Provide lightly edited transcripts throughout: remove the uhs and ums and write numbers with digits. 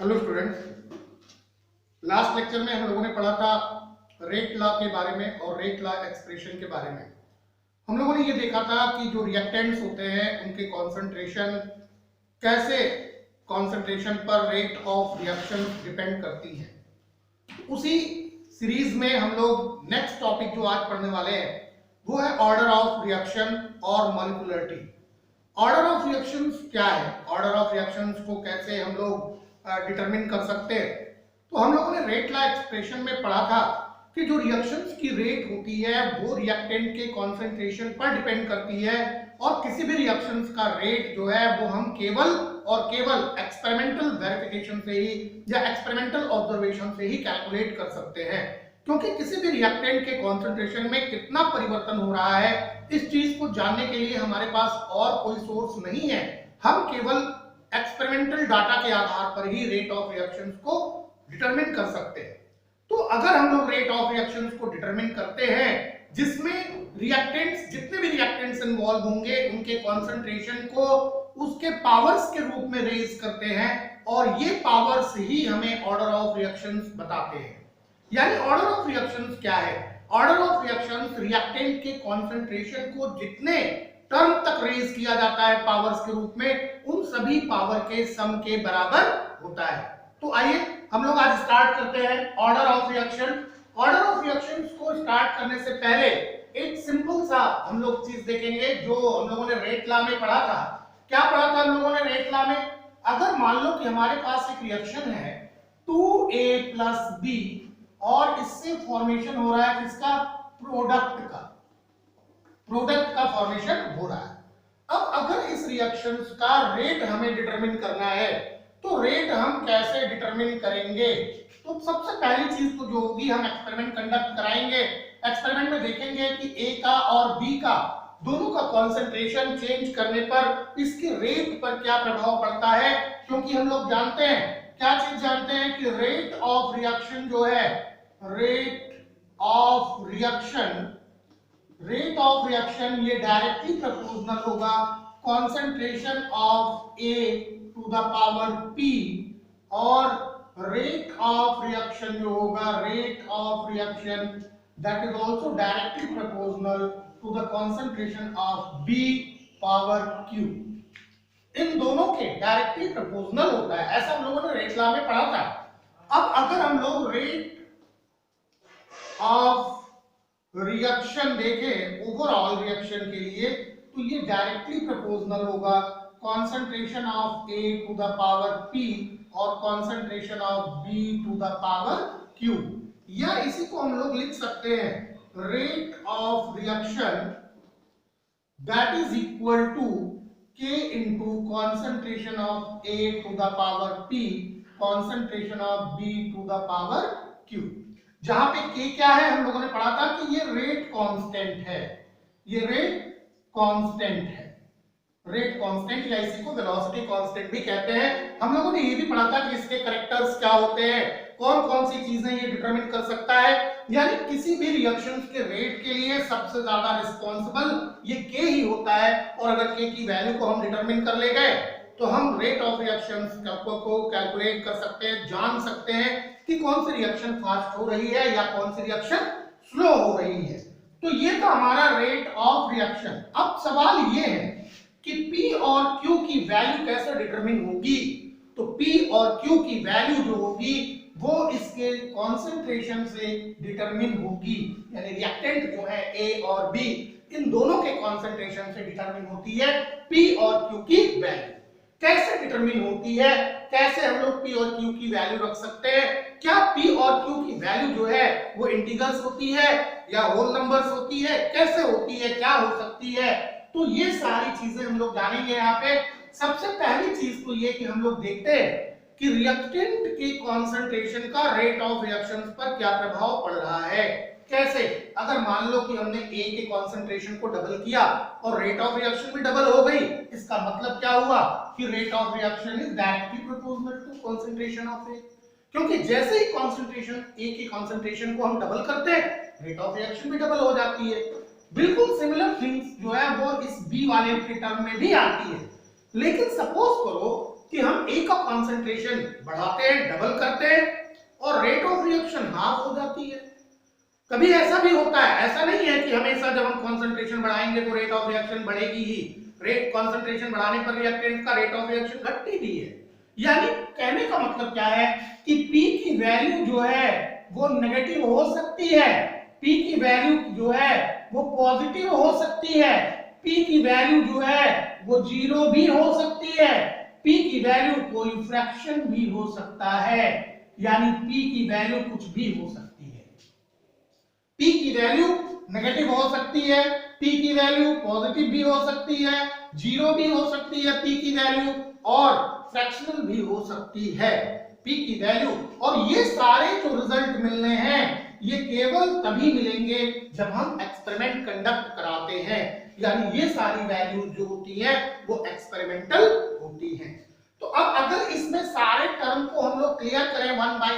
Hello students, last lecture में हम लोगों ने पढ़ा था रेट लॉ के बारे में और रेट लॉ एक्सप्रेशन के बारे में। हम लोगों ने ये देखा था कि जो रिएक्टेंट्स होते हैं उनके कॉन्सेंट्रेशन कैसे कॉन्सेंट्रेशन पर रेट ऑफ रिएक्शन डिपेंड करती है। उसी सीरीज में हम लोग नेक्स्ट टॉपिक जो आज पढ़ने वाले हैं वो है ऑर्डर ऑफ रिएक्शन और मॉलिक्यूलरिटी। ऑर्डर ऑफ रिएक्शंस क्या है, ऑर्डर ऑफ रिएक्शंस को कैसे हम लोग डिटरमिन कर सकते हैं। तो हम लोगों ने रेट लॉ एक्सप्रेशन में पढ़ा था कि जो रिएक्शंस की रेट होती है वो रिएक्टेंट के कॉन्सेंट्रेशन पर डिपेंड करती है और किसी भी रिएक्शंस का रेट जो है वो हम केवल और केवल एक्सपेरिमेंटल वेरिफिकेशन से ही या एक्सपेरिमेंटल ऑब्जर्वेशन से ही कैलकुलेट कर सकते हैं, क्योंकि किसी भी रिएक्टेंट के कॉन्सेंट्रेशन में कितना परिवर्तन हो रहा है इस चीज को जानने के लिए हमारे पास और कोई सोर्स नहीं है। हम केवल एक्सपेरिमेंटल डाटा के आधार पर ही रेट ऑफ रिएक्शंस को डिटरमिन कर सकते हैं। तो अगर हम लोग रेट ऑफ रिएक्शंस को डिटरमिन करते हैं जिसमें रिएक्टेंट्स जितने भी रिएक्टेंट्स इन्वॉल्व होंगे उनके कॉन्सेंट्रेशन को उसके पावर्स के रूप में रेज करते हैं और ये पावर्स ही हमें ऑर्डर ऑफ रिएक्शंस बताते हैं। यानी ऑर्डर ऑफ रिएक्शंस क्या है? ऑर्डर ऑफ रिएक्शंस रिएक्टेंट के कॉन्सेंट्रेशन को जितने टर्म तक रेज किया जाता है पावर्स के रूप में उन सभी पावर के सम के बराबर होता है। तो आइए हम लोग आज स्टार्ट करते हैं order of reaction. Order of reactions को स्टार्ट करने से पहले एक सिंपल सा हम लोग चीज देखेंगे जो हम लोगों ने रेट लॉ में पढ़ा था। क्या पढ़ा था हम लोगों ने रेट लॉ में? अगर मान लो कि हमारे पास एक रिएक्शन है 2a प्लस बी और इससे फॉर्मेशन हो रहा है किसका? प्रोडक्ट का फॉर्मेशन हो रहा है। अब अगर इस रिएक्शन का रेट हमें डिटरमिन करना है तो रेट हम कैसे डिटरमिन करेंगे? तो सबसे पहली चीज तो जो होगी, हम एक्सपेरिमेंट कंडक्ट कराएंगे। एक्सपेरिमेंट में देखेंगे कि ए का और बी का दोनों का कॉन्सेंट्रेशन चेंज करने पर इसके रेट पर क्या प्रभाव पड़ता है, क्योंकि हम लोग जानते हैं, क्या चीज जानते हैं कि रेट ऑफ रिएक्शन जो है, रेट ऑफ रिएक्शन ये डायरेक्टली प्रोपोर्शनल होगा concentration of A to the power P और रेट ऑफ रिएक्शन जो होगा, rate of reaction that is also directly proportional to the concentration of B power Q. इन दोनों के डायरेक्टली प्रोपोर्शनल होता है, ऐसा हम लोगों ने रेट लॉ में पढ़ा था। अब अगर हम लोग रेट ऑफ रिएक्शन देखें ओवरऑल रिएक्शन के लिए तो ये डायरेक्टली प्रोपोर्शनल होगा concentration of A to the power P और concentration of B to the power Q, या इसी को हम लोग लिख सकते हैं rate of reaction that is equal to K into concentration of A to the power P concentration of B to the power Q. जहां पे के क्या है, हम लोगों ने पढ़ा था कि ये रेट कांस्टेंट है, ये रेट कांस्टेंट है, रेट कांस्टेंट या इसी को वेलोसिटी कांस्टेंट भी कहते हैं। हम लोगों ने ये भी पढ़ा था कि इसके कैरेक्टर्स क्या होते हैं, कौन कौन सी चीजें ये डिटरमिन कर सकता है। यानी किसी भी रिएक्शंस के रेट के लिए सबसे ज्यादा रिस्पांसिबल ये के ही होता है और अगर के की वैल्यू को हम डिटरमिन कर ले गए तो हम रेट ऑफ रिएक्शंस को कैलकुलेट कर सकते हैं, जान सकते हैं कि कौन सी रिएक्शन फास्ट हो रही है या कौन सी रिएक्शन स्लो हो रही है। तो ये था हमारा रेट ऑफ रिएक्शन। अब सवाल ये है कि P और Q की वैल्यू कैसे डिटरमिन होगी? तो P और Q की वैल्यू जो होगी वो इसके कॉन्सेंट्रेशन से डिटरमिन होगी, यानी रिएक्टेंट जो है A और B इन दोनों के कॉन्सेंट्रेशन से डिटरमिन होती है P और Q की वैल्यू। कैसे डिटरमिन होती है, कैसे हम लोग P और Q की वैल्यू रख सकते हैं? क्या P और Q की वैल्यू जो है वो इंटीग्रल्स होती है या होल नंबर्स होती है, कैसे होती है, क्या हो सकती है? तो ये सारी चीजें हम लोग जानेंगे यहाँ पे। सबसे पहली चीज तो ये कि हम लोग देखते हैं कि रिएक्टेंट के कॉन्सेंट्रेशन का रेट ऑफ रिएक्शंस पर क्या प्रभाव पड़ रहा है। कैसे? अगर मान लो कि हमने A के कॉन्सेंट्रेशन को डबल किया और रेट ऑफ रिएक्शन भी डबल हो गई, इसका मतलब क्या हुआ कि rate of reaction is directly proportional to concentration of A, क्योंकि जैसे ही कॉन्सेंट्रेशन A के कॉन्सेंट्रेशन को हम डबल करते हैं रेट ऑफ रिएक्शन भी डबल हो जाती है। बिल्कुल सिमिलर थिंग्स जो है वो इस B वाले के टर्म में भी आती है। लेकिन सपोज करो कि हम ए का कॉन्सेंट्रेशन बढ़ाते हैं, डबल करते हैं और रेट ऑफ रिएक्शन हाफ हो जाती है। कभी ऐसा भी होता है, ऐसा नहीं है कि हमेशा जब हम कॉन्सेंट्रेशन बढ़ाएंगे तो रेट ऑफ रिएक्शन बढ़ेगी ही। रेट कॉन्सेंट्रेशन बढ़ाने पर रिएक्टेंट का रेट ऑफ रिएक्शन घटती भी है। यानी कहने का मतलब क्या है कि P की वैल्यू जो है वो नेगेटिव हो सकती है, P की वैल्यू जो है वो पॉजिटिव हो सकती है, P की वैल्यू जो है वो जीरो भी हो सकती है, P की वैल्यू कोई फ्रैक्शन भी हो सकता है, यानी P की वैल्यू कुछ भी हो सकती है। P की वैल्यू नेगेटिव हो सकती है, P की वैल्यू पॉजिटिव भी हो सकती है, जीरो भी हो सकती है P की वैल्यू और फ्रैक्शनल भी हो सकती है P की वैल्यू। और ये सारे जो रिजल्ट मिलने हैं ये केवल तभी मिलेंगे जब हम एक्सपेरिमेंट कंडक्ट कराते हैं, यानी ये सारी वैल्यूज जो होती हैं वो एक्सपेरिमेंटल होती हैं। तो अब अगर इसमें सारे टर्म को हम लोग क्लियर करें वन बाय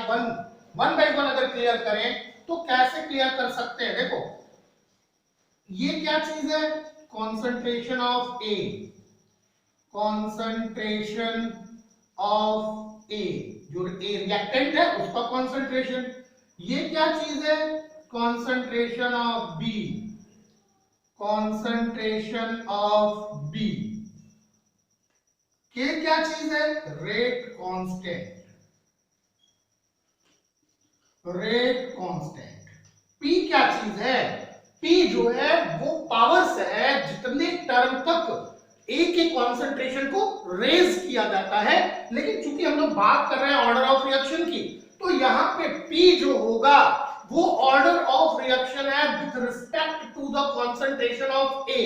वन अगर क्लियर करें तो कैसे क्लियर कर सकते हैं? देखो ये क्या चीज है, concentration of A, concentration of A, जो ए रिएक्टेंट है उसका कॉन्सेंट्रेशन। ये क्या चीज है, concentration of B, concentration of B. K क्या चीज है, rate constant, rate constant. P क्या चीज है, पी जो है वो पावर्स है जितने टर्म तक ए के कॉन्सेंट्रेशन को रेज किया जाता है। लेकिन चूंकि हम लोग बात कर रहे हैं ऑर्डर ऑफ रिएक्शन की, तो यहां पे P जो होगा वो ऑर्डर ऑफ रिएक्शन है with respect to the concentration of A।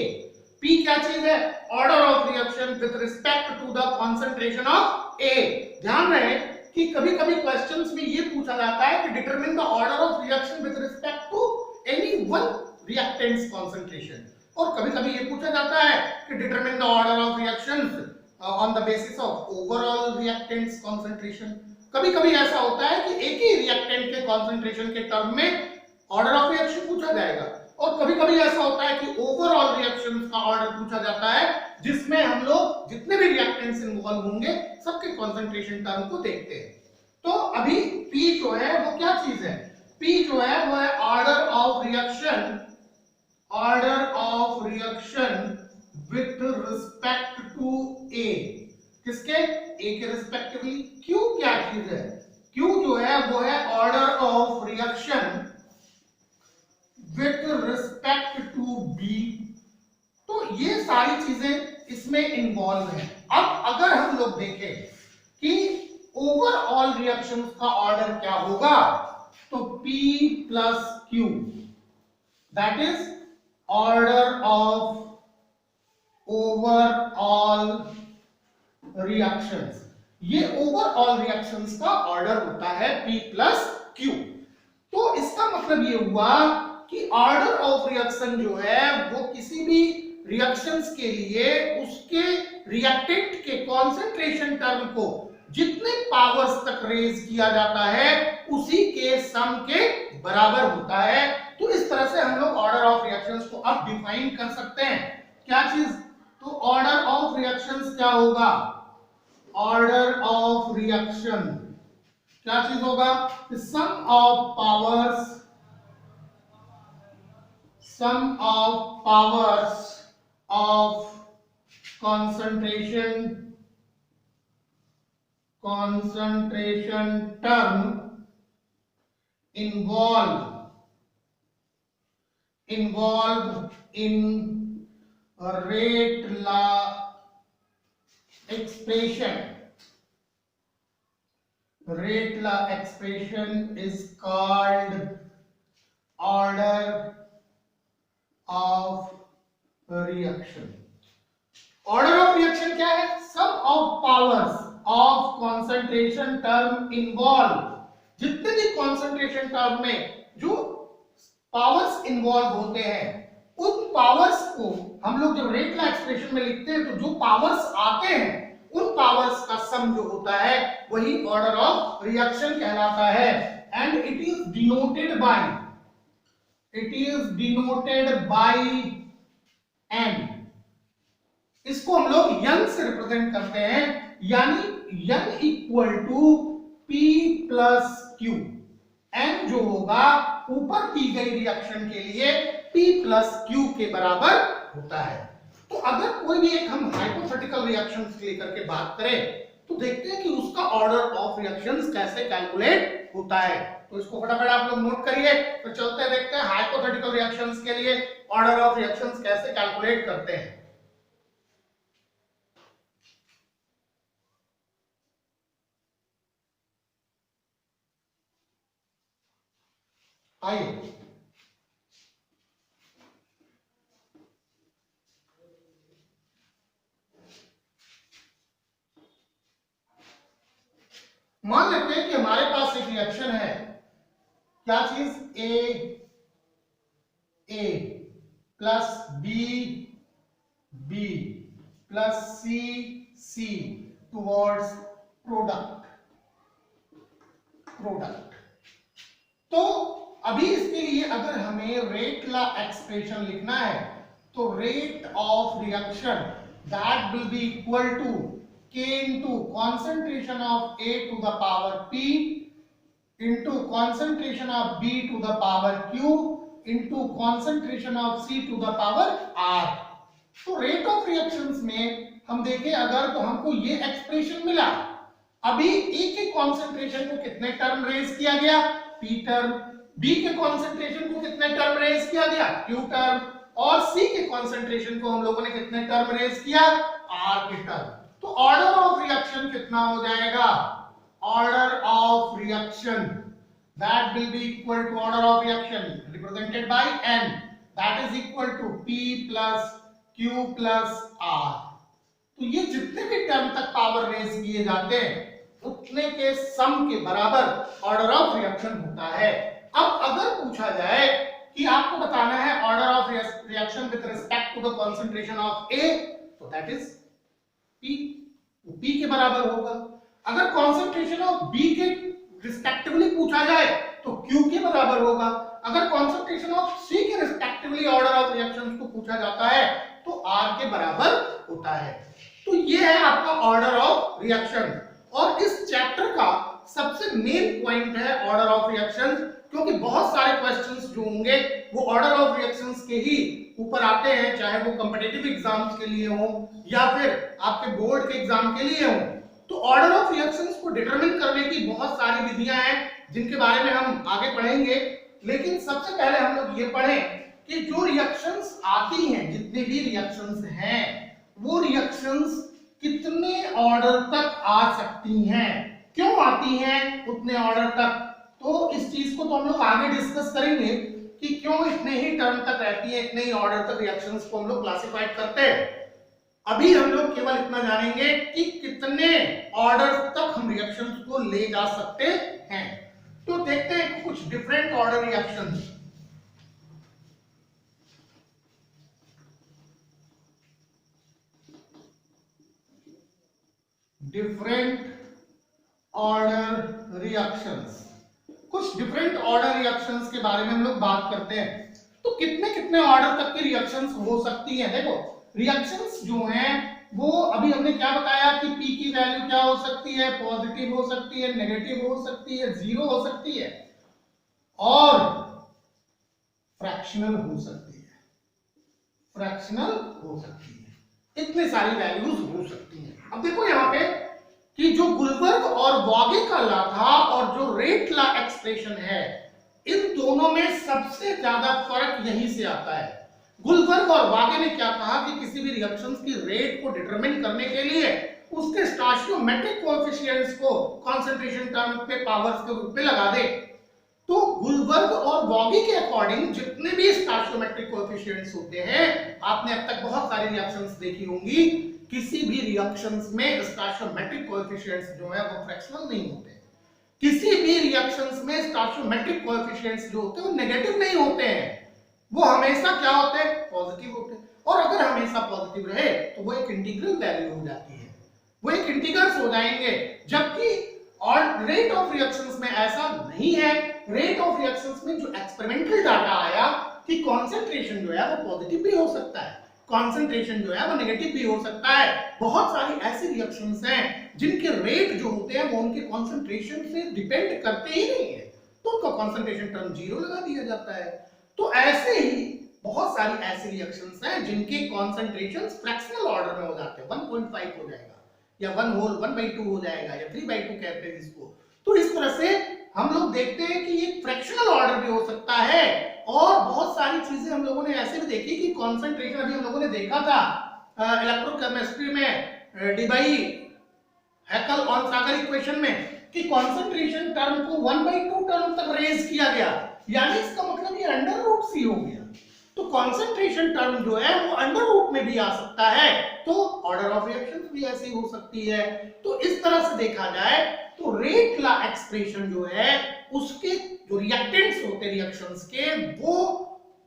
P क्या चीज है, order of reaction with respect to the concentration of A। ध्यान रहे कि कभी-कभी क्वेश्चंस में ये पूछा जाता है कि determine the order of reaction with respect to any one reactants concentration, और कभी-कभी ये पूछा जाता है कि determine the order of reactions on the basis of overall reactants concentration. कभी-कभी ऐसा होता है कि एक ही रिएक्टेंट के कॉन्सेंट्रेशन के टर्म में ऑर्डर ऑफ रिएक्शन पूछा जाएगा, और कभी-कभी ऐसा होता है कि ओवरऑल रिएक्शंस का ऑर्डर पूछा जाता है जिसमें हम लोग जितने भी रिएक्टेंट्स इन्वॉल्व होंगे सबके कॉन्सेंट्रेशन टर्म को देखते हैं। तो अभी P जो है वो क्या चीज है, P जो है वो है order of reaction, order of reaction with respect to A। किसके, A के रिस्पेक्टिवली। Q क्या चीज है, Q जो है वो है order of reaction with respect to B। तो ये सारी चीजें इसमें इन्वॉल्व है। अब अगर हम लोग देखें कि ओवरऑल रिएक्शन का ऑर्डर क्या होगा, तो P plus Q, that is order of overall reactions. ये ओवरऑल रिएक्शंस का ऑर्डर होता है P प्लस Q। तो इसका मतलब ये हुआ कि ऑर्डर ऑफ रिएक्शन जो है वो किसी भी रिएक्शंस के लिए उसके रिएक्टेंट के कॉन्सेंट्रेशन टर्म को जितने पावर्स तक रेज किया जाता है उसी के सम के बराबर होता है। तो इस तरह से हम लोग ऑर्डर ऑफ रिएक्शंस को अब डिफाइन कर सकते हैं। क्या चीज, तो ऑर्डर ऑफ रिएक्शंस क्या होगा, ऑर्डर ऑफ रिएक्शन क्या चीज होगा, sum of powers, sum of powers of concentration term involved in a rate law expression. Rate law expression is called order of reaction. Order of reaction क्या है, sum of powers of concentration term involve, जितने भी concentration term में जो powers involve होते हैं उन powers को हम लोग जब रेट लॉ एक्सप्रेशन में लिखते हैं तो जो पावर्स आते हैं उन पावर्स का सम जो होता है वही ऑर्डर ऑफ रिएक्शन कहलाता है। And it is denoted by n। इसको हम लोग यंग से रिप्रेजेंट करते हैं, यानी n equal to P plus Q। n जो होगा ऊपर की गई रिएक्शन के लिए P प्लस Q के बराबर होता है। तो अगर कोई भी एक हम हाइपोथेटिकल रिएक्शंस लेकर के बात करें तो देखते हैं कि उसका ऑर्डर ऑफ रिएक्शंस कैसे कैलकुलेट होता है। तो इसको फटाफट आप लोग नोट करिए, तो चलते हैं देखते हैं हाइपोथेटिकल रिएक्शंस के लिए ऑर्डर ऑफ रिएक्शंस कैसे कैलकुलेट करते हैं। आइए मान लेते हैं कि हमारे पास एक रिएक्शन है, क्या चीज, ए प्लस बी प्लस सी टुवर्ड्स प्रोडक्ट। तो अभी इसके लिए अगर हमें रेट ला एक्सप्रेशन लिखना है तो rate of reaction that will be equal to K into concentration of A to the power P into concentration of B to the power Q into concentration of C to the power R। तो rate of reactions में हम देखें अगर तो हमको ये expression मिला। अभी A के कॉन्सेंट्रेशन को कितने टर्म रेज किया गया, P टर्म, B के कॉन्सेंट्रेशन को कितने टर्म रेज किया गया, Q टर्म, और C के कॉन्सेंट्रेशन को हम लोगों ने कितने टर्म रेज किया, R के टर्म। तो ऑर्डर ऑफ रिएक्शन कितना हो जाएगा, order of reaction that will be equal to order of reaction represented by n that is equal to P plus Q plus R। तो ये जितने भी टर्म तक पावर रेज किए जाते हैं उतने के सम के बराबर ऑर्डर ऑफ रिएक्शन होता है। अब अगर पूछा जाए कि आपको बताना है order of reaction with respect to the concentration of A, तो दैट इज P, वो P के बराबर होगा। अगर कॉन्सेंट्रेशन ऑफ B के रिस्पेक्टिवली पूछा जाए तो Q के बराबर होगा। अगर कॉन्सेंट्रेशन ऑफ C के रिस्पेक्टिवली ऑर्डर ऑफ रिएक्शंस को पूछा जाता है तो R के बराबर होता है। तो ये है आपका ऑर्डर ऑफ रिएक्शन, और इस चैप्टर का सबसे मेन पॉइंट है ऑर्डर ऑफ रिएक्शन, क्योंकि बहुत सारे क्वेश्चंस जो होंगे वो ऑर्डर ऑफ रिएक्शंस के ही ऊपर आते हैं, चाहे वो कॉम्पिटिटिव एग्जाम्स के लिए हो या फिर आपके बोर्ड के एग्जाम के लिए हो। तो ऑर्डर ऑफ रिएक्शंस को डिटरमिन करने की बहुत सारी विधियां हैं जिनके बारे में हम आगे पढ़ेंगे, लेकिन सबसे पहले हम लोग ये पढ़ें कि जो रिएक्शंस आती हैं, जितने भी रिएक्शंस हैं, वो रिएक्शंस कितने ऑर्डर तक आ सकती हैं, क्यों आती हैं उतने ऑर्डर तक। तो इस चीज को तो हम लोग आगे डिस्कस करेंगे कि क्यों इतने ही टर्म तक रहती है, इतने ही ऑर्डर तक रिएक्शंस को हम लोग क्लासिफाइड करते हैं। अभी हम लोग केवल इतना जानेंगे कि कितने ऑर्डर तक हम रिएक्शंस को ले जा सकते हैं। तो देखते हैं कुछ different order reactions. Different order reactions, कुछ डिफरेंट ऑर्डर रिएक्शंस के बारे में हम लोग बात करते हैं। तो कितने कितने ऑर्डर तक की रिएक्शंस हो सकती हैं। देखो रिएक्शंस जो हैं वो अभी हमने क्या बताया कि P की वैल्यू क्या हो सकती है, पॉजिटिव हो सकती है, नेगेटिव हो सकती है, जीरो हो सकती है और फ्रैक्शनल हो सकती है, फ्रैक्शनल हो सकती है, इतने सारी वैल्यूज हो सकती हैं। अब देखो यहाँ पे कि जो गुलबर्ग और वॉगे का लॉ था और जो रेट लॉ एक्सप्रेशन है, इन दोनों में सबसे ज्यादा फर्क यहीं से आता है। गुलबर्ग और वागे ने क्या कहा कि किसी भी रिएक्शंस की रेट को डिटरमिन करने के लिए उसके स्टोइचियोमेट्रिक कोएफिशिएंट्स को कंसंट्रेशन टर्म पे पावर्स के रूप में लगा दे। तो गुलबर्ग और वॉगे के अकॉर्डिंग जितने भी स्टोइचियोमेट्रिक कोएफिशिएंट्स होते हैं, आपने अब तक बहुत सारी रिएक्शंस देखी होंगी, किसी भी रिएक्शंस में स्टोइचियोमेट्रिक कोएफिशिएंट्स जो है वो फ्रैक्शनल नहीं होते। किसी भी रिएक्शंस में स्टोइचियोमेट्रिक कोएफिशिएंट्स जो होते हैं वो नेगेटिव नहीं होते हैं, वो हमेशा क्या होते हैं, पॉजिटिव होते हैं। और अगर हमेशा पॉजिटिव रहे तो वो एक इंटीग्रल वैल्यू हो जाती है, वो एक इंटीग्रल्स हो जाएंगे। जबकि और रेट ऑफ रिएक्शंस में ऐसा नहीं है। रेट ऑफ रिएक्शंस में जो एक्सपेरिमेंटल डाटा आया कि कॉन्सेंट्रेशन जो है वो पॉजिटिव भी हो सकता है, कॉन्सेंट्रेशन जो है वो नेगेटिव भी हो सकता है। बहुत सारी ऐसी रिएक्शंस हैं जिनके रेट जो होते हैं वो उनके कॉन्सेंट्रेशन से डिपेंड करते ही नहीं है, तो उनका कॉन्सेंट्रेशन टर्म 0 लगा दिया जाता है। तो ऐसे ही बहुत सारी ऐसी रिएक्शंस हैं जिनके कॉन्सेंट्रेशंस फ्रैक्शनल ऑर्डर में हो जाते हैं, 1.5 हो जाएगा या 1 होल 1/2 हो जाएगा या 3/2 कहते हैं इसको। तो इस तरह से हम लोग देखते हैं कि ये फ्रैक्शनल ऑर्डर भी हो सकता है। और बहुत सारी चीजें हम लोगों ने ऐसे भी देखी कि कॉन्सेंट्रेशन, अभी हम लोगों ने देखा था इलेक्ट्रोकेमिस्ट्री में डिबाई हैकल और सागर इक्वेशन में कि कॉन्सेंट्रेशन टर्म को 1/2 टर्म तक रेज किया गया, यानी इसका मतलब ये अंडर रूट सी हो गया। तो कॉन्सेंट्रेशन टर्म जो है वो अंडर रूट में भी आ सकता है, तो ऑर्डर ऑफ रिएक्शन भी ऐसी हो सकती है। तो इस तरह से देखा जाए तो रेट लॉ एक्सप्रेशन जो है उसके जो रिएक्टेंट्स होते हैं रिएक्शंस के, वो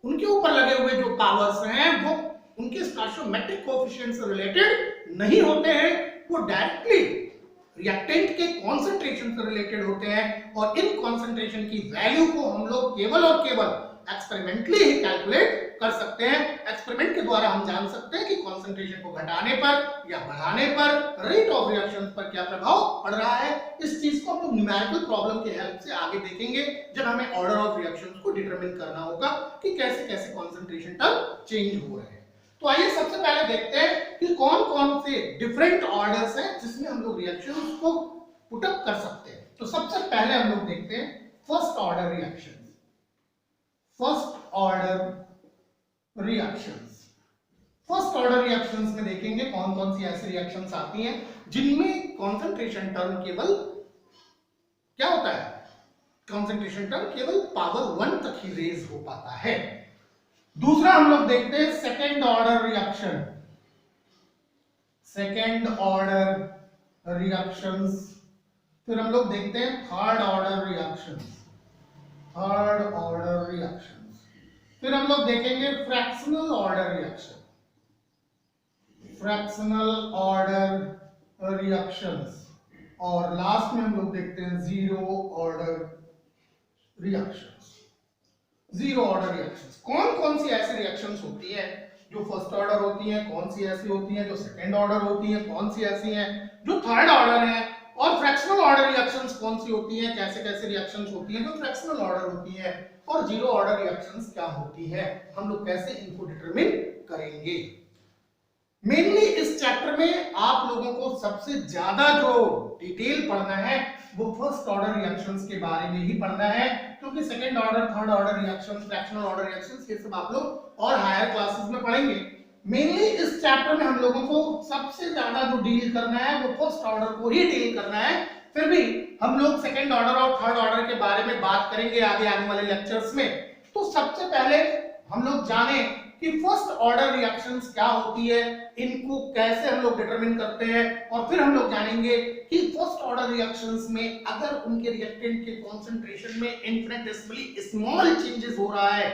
उनके ऊपर लगे हुए जो पावर्स हैं वो उनके स्टोइकोमेट्रिक कोएफिशिएंट से रिलेटेड नहीं होते हैं, वो डायरेक्टली रिएक्टेंट के कॉन्सेंट्रेशन से रिलेटेड होते हैं। और इन कॉन्सेंट्रेशन की वैल्यू को हम लोग केवल और केवल एक्सपेरिमेंटली ही कैलकुलेट कर सकते हैं। एक्सपेरिमेंट के द्वारा हम जान सकते हैं कि कॉन्सेंट्रेशन को घटाने पर या बढ़ाने पर रेट ऑफ रिएक्शन पर क्या प्रभाव पड़ रहा है। इस चीज को हम लोग न्यूमेरिकल प्रॉब्लम की हेल्प से आगे देखेंगे जब हमें ऑर्डर ऑफ रिएक्शंस को डिटरमिन करना होगा कि कैसे कैसे कॉन्सेंट्रेशन टर्म चेंज हो रहे हैं। तो आइए सबसे पहले देखते हैं कि कौन कौन से डिफरेंट ऑर्डर्स हैं जिसमें हम लोग रिएक्शंस को पुट अप कर सकते हैं। तो सबसे पहले हम लोग देखते हैं first order reaction. First order reactions, first order reactions में देखेंगे कौन कौन सी ऐसी रिएक्शंस आती हैं जिनमें कॉन्सेंट्रेशन टर्म केवल क्या होता है, कॉन्सेंट्रेशन टर्म केवल पावर 1 तक ही रेज हो पाता है। दूसरा हम लोग देखते हैं second order reaction, second order reactions. फिर हम लोग देखते हैं third order reactions, third order reactions. फिर हम लोग देखेंगे fractional order reaction, fractional order reactions. और लास्ट में हम लोग देखते हैं zero order reactions. Zero order reactions कौन कौन सी ऐसी रिएक्शंस होती है जो फर्स्ट ऑर्डर होती हैं, कौन सी ऐसी होती हैं जो सेकंड ऑर्डर होती हैं, कौन सी ऐसी हैं जो थर्ड ऑर्डर हैं, और फ्रैक्शनल ऑर्डर रिएक्शंस कौन सी होती हैं, कैसे कैसे रिएक्शंस होती हैं जो फ्रैक्शनल ऑर्डर होती हैं, और जीरो ऑर्डर रिएक्शंस क्या होती है, हम लोग कैसे इनको डिटरमिन करेंगे। मेनली इस चैप्टर में आप लोगों को सबसे ज्यादा जो डिटेल पढ़ना है वो फर्स्ट ऑर्डर रिएक्शंस के बारे में ही पढ़ना है, क्योंकि second order, third order reactions, fractional order reactions ये सब आप लोग और हायर क्लासेस में पढ़ेंगे। मेनली इस चैप्टर में हम लोगों को सबसे ज्यादा जो डील करना है वो फर्स्ट ऑर्डर को ही डील करना है। फिर भी हम लोग सेकंड ऑर्डर और थर्ड ऑर्डर के बारे में बात करेंगे आगे आने वाले लेक्चर्स में। तो सबसे पहले हम लोग जाने कि फर्स्ट ऑर्डर रिएक्शंस क्या होती है, इनको कैसे हम लोग डिटरमिन करते हैं, और फिर हम लोग जानेंगे कि फर्स्ट ऑर्डर रिएक्शंस में अगर उनके रिएक्टेंट के कॉन्सेंट्रेशन में इनफिनिटेसिमली स्मॉल चेंजेस हो रहा है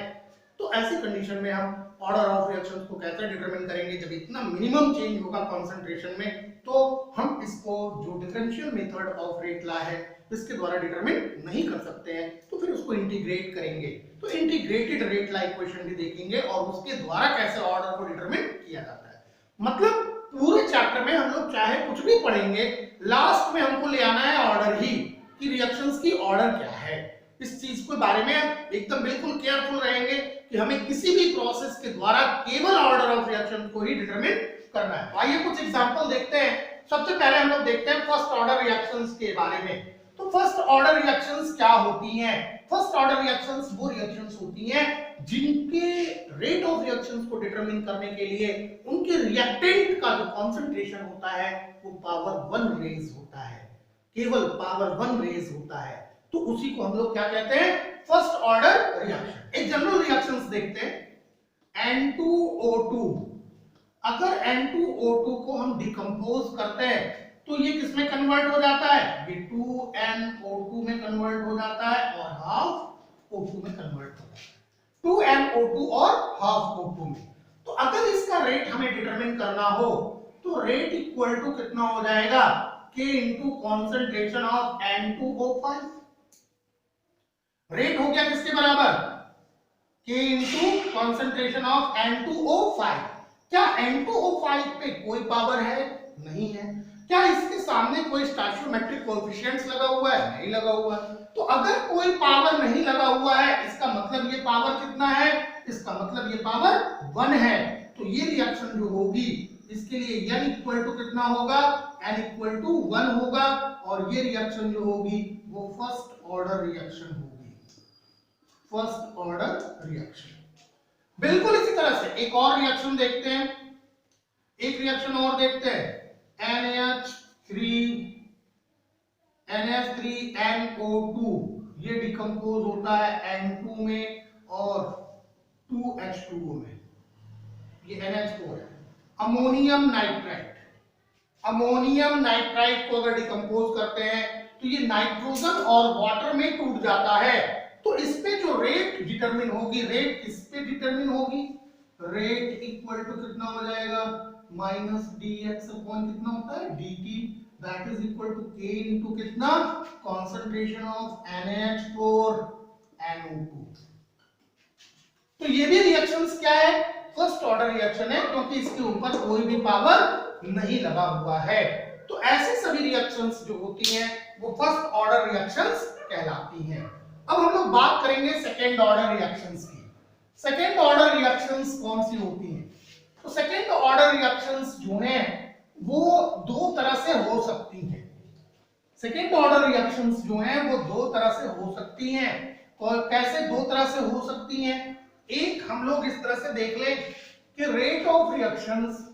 तो ऐसी कंडीशन में हम ऑर्डर ऑफ रिएक्शंस को कैसे डिटरमिन करेंगे। जब इतना मिनिमम चेंज होगा कॉन्सेंट्रेशन में तो हम इसको जो differential method of rate law है इसके द्वारा डिटरमिन नहीं कर सकते हैं, तो फिर उसको इंटीग्रेट करेंगे। तो इंटीग्रेटेड रेट लॉ इक्वेशन भी देखेंगे और उसके द्वारा कैसे ऑर्डर को डिटरमिन किया जाता है। मतलब पूरे चैप्टर में हम लोग चाहे कुछ भी पढ़ेंगे, लास्ट में हमको ले आना है ऑर्डर ही कि रिएक्शंस की ऑर्डर क्या है। इस चीज के बारे में एकदम बिल्कुल केयरफुल रहेंगे कि हमें किसी भी प्रोसेस के द्वारा केवल ऑर्डर ऑफ रिएक्शन को ही डिटरमिन करना है। तो आइए कुछ एग्जांपल देखते हैं। सबसे पहले हम लोग देखते हैं फर्स्ट ऑर्डर रिएक्शंस के बारे में। तो फर्स्ट ऑर्डर रिएक्शंस क्या होती हैं? फर्स्ट ऑर्डर रिएक्शंस वो रिएक्शंस होती हैं जिनके रेट ऑफ रिएक्शंस को डिटरमिन करने के लिए उनके रिएक्टेंट का जो कॉन्सेंट्रेशन होता है वो पावर 1 रेज होता है, केवल पावर 1 रेज होता है। तो उसी को हम लोग क्या कहते हैं? First order reaction. एक जनरल रिएक्शंस देखते हैं। N2O2, अगर N2O2 को हम डिकम्पोज करते हैं तो ये किसमें कन्वर्ट हो जाता है? ये 2NO2 में कन्वर्ट हो जाता है और हाफ O2 में कन्वर्ट हो जाता है। 2NO2 और हाफ O2 में। तो अगर इसका रेट हमें डिटरमिन करना हो तो रेट इक्वल टू कितना हो जाएगा? K into concentration of N2O5। Rate हो गया किसके बराबर? K into concentration of N2O5। क्या N2O5 पे कोई पावर है? नहीं है। क्या इसके सामने कोई स्टोइचोमेट्रिक कोएफिशिएंट्स लगा हुआ है? नहीं लगा हुआ है। तो अगर कोई पावर नहीं लगा हुआ है, इसका मतलब ये पावर कितना है? इसका मतलब ये पावर 1 है। तो ये रिएक्शन जो होगी इसके लिए n इक्वल टू कितना होगा? n इक्वल टू 1 होगा, और ये रिएक्शन जो होगी वो फर्स्ट ऑर्डर रिएक्शन होगी, फर्स्ट ऑर्डर रिएक्शन। बिल्कुल इसी तरह से एक और रिएक्शन देखते हैं, एक रिएक्शन और देखते हैं, NH3NO2 ये डिकम्पोज होता है N2 में और 2H2O में, ये NH4 है। अमोनियम नाइट्राइट, अमोनियम नाइट्राइट को अगर डिकम्पोज करते हैं तो ये नाइट्रोजन और वाटर में टूट जाता है। तो इस पे जो रेट डिटरमिन होगी, रेट किस पे डिटरमिन होगी? रेट इक्वल टू कितना हो जाएगा? माइनस dx अपॉन कितना होता है? dt, that is equal to k into कितना? Concentration of NH4NO2। तो ये भी रिएक्शंस क्या है? फर्स्ट ऑर्डर रिएक्शन है, क्योंकि इसके ऊपर कोई भी पावर नहीं लगा हुआ है। तो ऐसे सभी रिएक्शंस जो होती हैं वो फर्स्ट ऑर्डर रिएक्शंस कहलाती हैं। अब हम लोग बात करेंगे सेकेंड ऑर्डर रिएक्शंस की। सेकेंड ऑर्डर रिएक्शंस कौन सी होती हैं? तो सेकेंड ऑर्डर रिएक्शंस जो हैं वो दो तरह से हो सकती हैं। सेकेंड ऑर्डर रिएक्शंस जो हैं वो दो तरह से हो सकती हैं। और कैसे दो तरह से हो सकती हैं? एक हम लोग इस तरह से देख लें कि rate of reactions,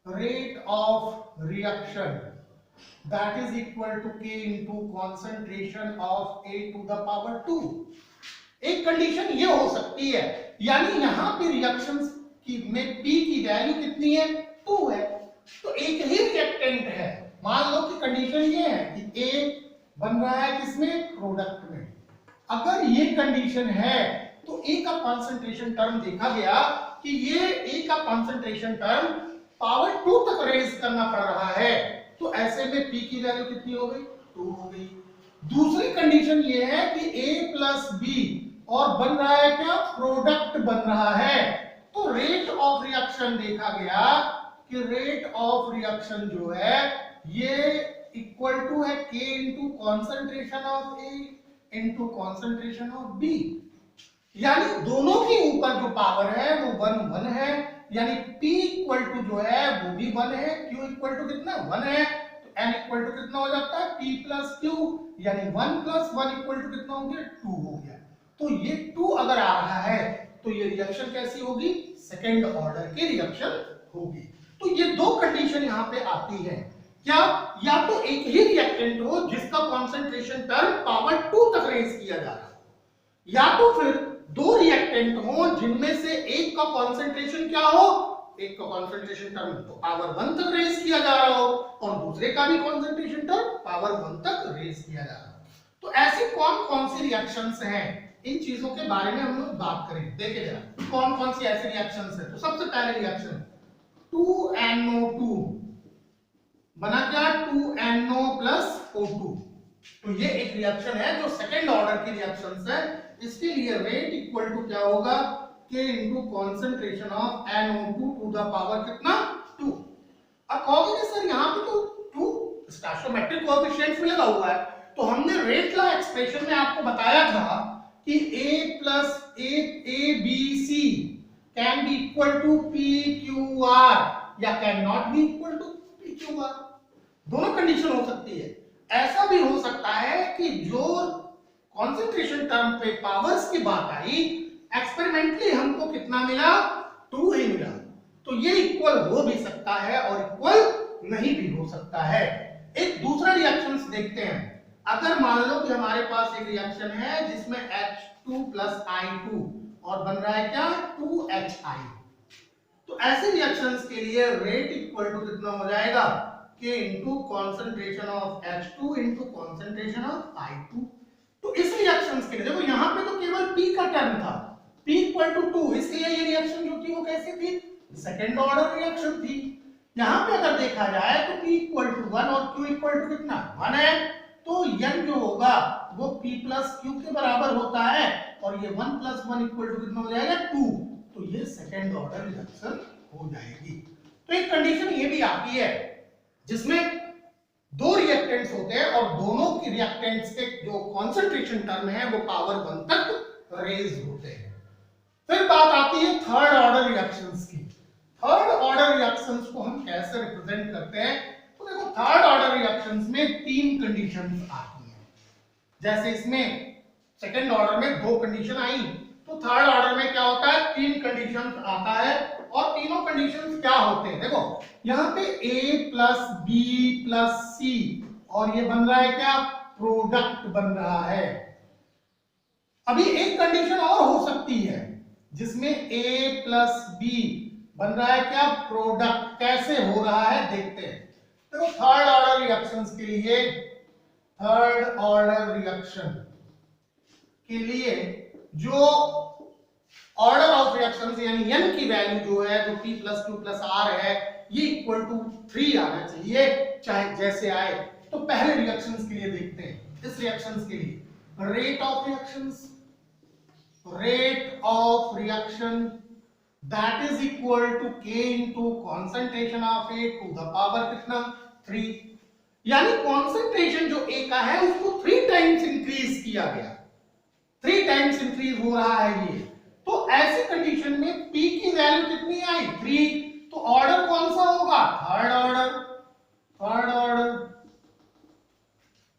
rate of reaction that is equal to k into concentration of A to the power 2। एक कंडीशन ये हो सकती है, यानी यहां पे रिएक्शंस की में P की वैल्यू कितनी है? 2 है। तो एक ही रिएक्टेंट है। मान लो कि कंडीशन ये है कि A बन रहा है किसमें? प्रोडक्ट में। अगर ये कंडीशन है तो A का कंसंट्रेशन टर्म देखा गया कि ये A का कंसंट्रेशन टर्म पावर 2 तक रेज करना पड़ रहा है। तो ऐसे में P की वैल्यू कितनी हो गई? 2 हो गई। दूसरी कंडीशन ये है कि A प्लस B और बन रहा है क्या? प्रोडक्ट बन रहा है। तो रेट ऑफ रिएक्शन देखा गया कि रेट ऑफ रिएक्शन जो है ये इक्वल टू है K into concentration of A into concentration of B। यानी दोनों के ऊपर जो पावर है वो 1 है, यानी P इक्वल टू जो है वो भी 1 है, Q इक्वल टू कितना? 1 है। तो N इक्वल टू कितना हो जाता है? P प्लस Q, यानी 1 प्लस 1 इक्वल टू कितना हो गया? 2 हो गया। तो ये 2 अगर आ रहा है तो ये रिएक्शन कैसी होगी? सेकेंड ऑर्डर की रिएक्शन होगी। तो ये दो कंडीशन यहाँ पे आती है। क्या? या तो एक ही रिएक्टेंट हो जिसका कॉन्सेंट्रेशन टर्म पावर 2 तक रेज किया जा रहा हो, या तो फिर दो रिएक्टेंट हो जिनमें से एक का कॉन्सेंट्रेशन क्या हो? एक का कॉन्सेंट्रेशन टर्म तो पावर 1 तक रेज किया जा रहा हो और दूसरे का भी कॉन्सेंट्रेशन टर्म पावर 1 तक रेज किया जा रहा हो। तो ऐसी कौन कौन सी रिएक्शंस हैं, इन चीजों के बारे में हम लोग बात करेंगे। देखिए जरा कौन कौन सी ऐसी रिएक्शंस है। तो सबसे पहले रिएक्शन 2NO2 बना क्या? 2NO plus O2। तो ये एक रिएक्शन है जो सेकेंड ऑर्डर की रिएक्शंस है। इसके लिए रेट इक्वल टू क्या होगा? K into concentration of NO2 to the power कितना? 2। अब कहोगे सर यहाँ पे तो 2 स्टोइचोमेट्रिक कोएफिशिएंट्स में लगा हुआ है, तो हमने रेट लॉ एक्सप्रेशन में आपको बताया था कि A plus ABC can be equal to PQR या can not be equal to PQR। दोनों कंडीशन हो सकती है। ऐसा भी हो सकता है कि जो कॉन्सेंट्रेशन टर्म पे पावर्स की बात आई, एक्सपेरिमेंटली हमको कितना मिला? 2 ही मिला। तो ये इक्वल हो भी सकता है और इक्वल नहीं भी हो सकता है। एक दूसरा रिएक्शंस देखते हैं। अगर मान लो कि हमारे पास एक रिएक्शन है जिसमें H2 प्लस I2 और बन रहा है क्या? 2HI। तो ऐसे रिएक्शंस के लिए रेट इक्वल टू कितना हो जाएगा? K into concentration of H2 into concentration of I2। तो इस रिएक्शंस के लिए देखो यहाँ पे तो केवल P का टर्म था, P इक्वल टू 2, इसलिए ये रिएक्शन जो थी वो कैसी थी? सेकेंड ऑर्डर रिएक्शन थी। यहाँ पे अगर देखा जाए तो P इक्वल टू 1 और Q इक्वल टू कितना? 1 है। तो N जो होगा वो P प्लस Q के बराबर होता है और ये 1 प्लस 1 इक्वल टू कितना हो जाएगा? 2। तो ये सेकेंड ऑर्डर रिएक्शन हो जाएगी। तो एक कंडीशन ये भी आती है जिसमें दो रिएक्टेंट्स होते हैं और दोनों की रिएक्टेंट्स के जो कॉन्सेंट्रेशन टर्म है वो पावर 1 तक रेज होते हैं। फिर बात आती है थर्ड ऑर्डर रिएक्शंस की। थर्ड ऑर्डर रिएक्शंस को हम कैसे रिप्रेजेंट करते हैं? तो देखो थर्ड ऑर्डर रिएक्शंस में तीन कंडीशंस आती हैं। जैसे इसमें सेकंड ऑर्डर में दो कंडीशन आई, तो थर्ड ऑर्डर में क्या होता है? तीन कंडीशंस आता है। और तीनों कंडीशंस क्या होते हैं? देखो यहां पे A प्लस बी प्लस सी और ये बन रहा है क्या? प्रोडक्ट बन रहा है। अभी एक कंडीशन और हो सकती है जिसमें A प्लस बी बन रहा है क्या? प्रोडक्ट। कैसे हो रहा है देखते हैं। देखो थर्ड ऑर्डर रिएक्शंस के लिए, थर्ड ऑर्डर रिएक्शन के लिए जो ऑर्डर ऑफ रिएक्शंस यानी n की वैल्यू जो है, जो p plus Q plus R है, ये इक्वल टू 3 आना चाहिए, चाहे जैसे आए। तो पहले रिएक्शंस के लिए देखते हैं। इस रिएक्शंस के लिए rate of reactions, rate of reaction that is equal to k into concentration of A to the power कितना? 3। यानी कंसंट्रेशन जो A का है उसको 3 टाइम्स इंक्रीज किया गया, 3 टाइम्स इंक्रीज हो रहा है ये। तो ऐसी कंडीशन में P की वैल्यू कितनी आई? 3। तो ऑर्डर कौन सा होगा? Third order. Third order.